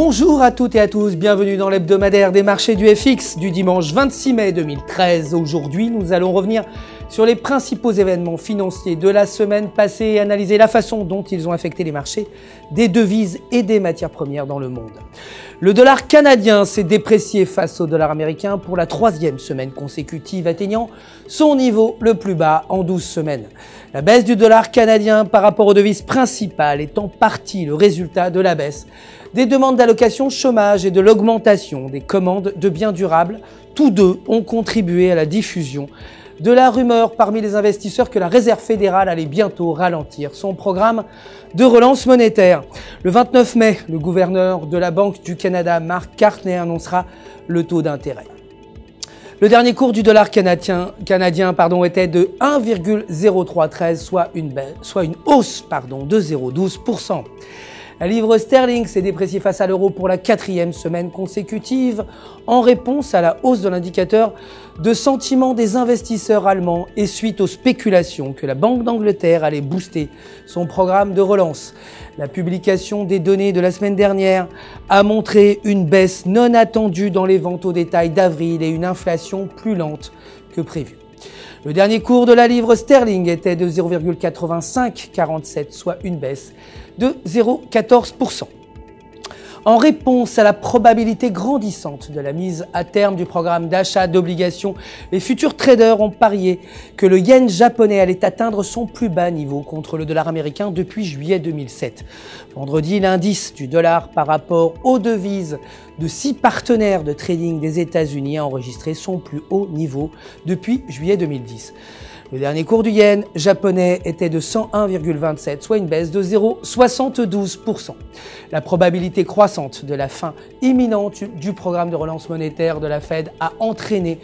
Bonjour à toutes et à tous, bienvenue dans l'hebdomadaire des marchés du FX du dimanche 26 mai 2013. Aujourd'hui, nous allons revenir sur les principaux événements financiers de la semaine passée et analyser la façon dont ils ont affecté les marchés des devises et des matières premières dans le monde. Le dollar canadien s'est déprécié face au dollar américain pour la troisième semaine consécutive, atteignant son niveau le plus bas en 12 semaines. La baisse du dollar canadien par rapport aux devises principales est en partie le résultat de la baisse des demandes d'allocation chômage et de l'augmentation des commandes de biens durables. Tous deux ont contribué à la diffusion de la rumeur parmi les investisseurs que la Réserve fédérale allait bientôt ralentir son programme de relance monétaire. Le 29 mai, le gouverneur de la Banque du Canada, Mark Carney, annoncera le taux d'intérêt. Le dernier cours du dollar canadien était de 1,0313, soit une hausse de 0,12%. La livre sterling s'est dépréciée face à l'euro pour la quatrième semaine consécutive en réponse à la hausse de l'indicateur de sentiment des investisseurs allemands et suite aux spéculations que la Banque d'Angleterre allait booster son programme de relance. La publication des données de la semaine dernière a montré une baisse non attendue dans les ventes au détail d'avril et une inflation plus lente que prévu. Le dernier cours de la livre sterling était de 0,8547, soit une baisse de 0,14%. En réponse à la probabilité grandissante de la mise à terme du programme d'achat d'obligations, les futurs traders ont parié que le yen japonais allait atteindre son plus bas niveau contre le dollar américain depuis juillet 2007. Vendredi, l'indice du dollar par rapport aux devises de 6 partenaires de trading des États-Unis a enregistré son plus haut niveau depuis juillet 2010. Le dernier cours du yen japonais était de 101,27, soit une baisse de 0,72%. La probabilité croissante de la fin imminente du programme de relance monétaire de la Fed a entraîné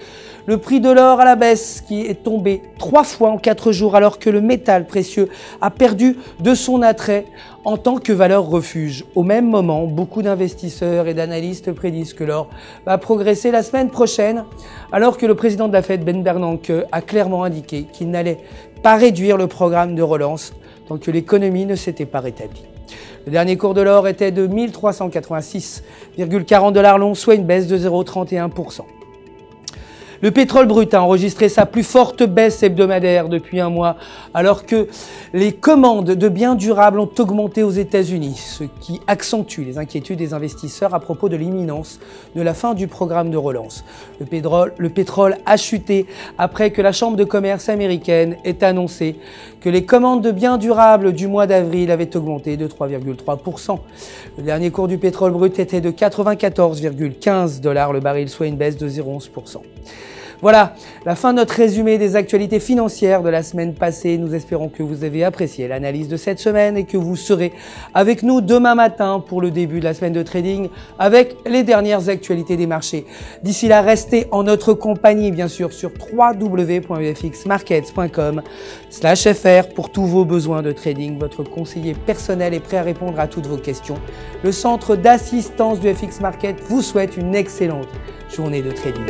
le prix de l'or à la baisse, qui est tombé 3 fois en 4 jours, alors que le métal précieux a perdu de son attrait en tant que valeur refuge. Au même moment, beaucoup d'investisseurs et d'analystes prédisent que l'or va progresser la semaine prochaine, alors que le président de la Fed, Ben Bernanke, a clairement indiqué qu'il n'allait pas réduire le programme de relance tant que l'économie ne s'était pas rétablie. Le dernier cours de l'or était de 1386,40 $ l'once, soit une baisse de 0,31%. Le pétrole brut a enregistré sa plus forte baisse hebdomadaire depuis un mois, alors que les commandes de biens durables ont augmenté aux États-Unis, ce qui accentue les inquiétudes des investisseurs à propos de l'imminence de la fin du programme de relance. Le pétrole a chuté après que la Chambre de commerce américaine ait annoncé que les commandes de biens durables du mois d'avril avaient augmenté de 3,3%. Le dernier cours du pétrole brut était de 94,15 $ le baril, soit une baisse de 0,11%. Voilà, la fin de notre résumé des actualités financières de la semaine passée. Nous espérons que vous avez apprécié l'analyse de cette semaine et que vous serez avec nous demain matin pour le début de la semaine de trading avec les dernières actualités des marchés. D'ici là, restez en notre compagnie, bien sûr, sur www.ufxmarkets.com/fr pour tous vos besoins de trading. Votre conseiller personnel est prêt à répondre à toutes vos questions. Le centre d'assistance du FX Market vous souhaite une excellente journée de trading.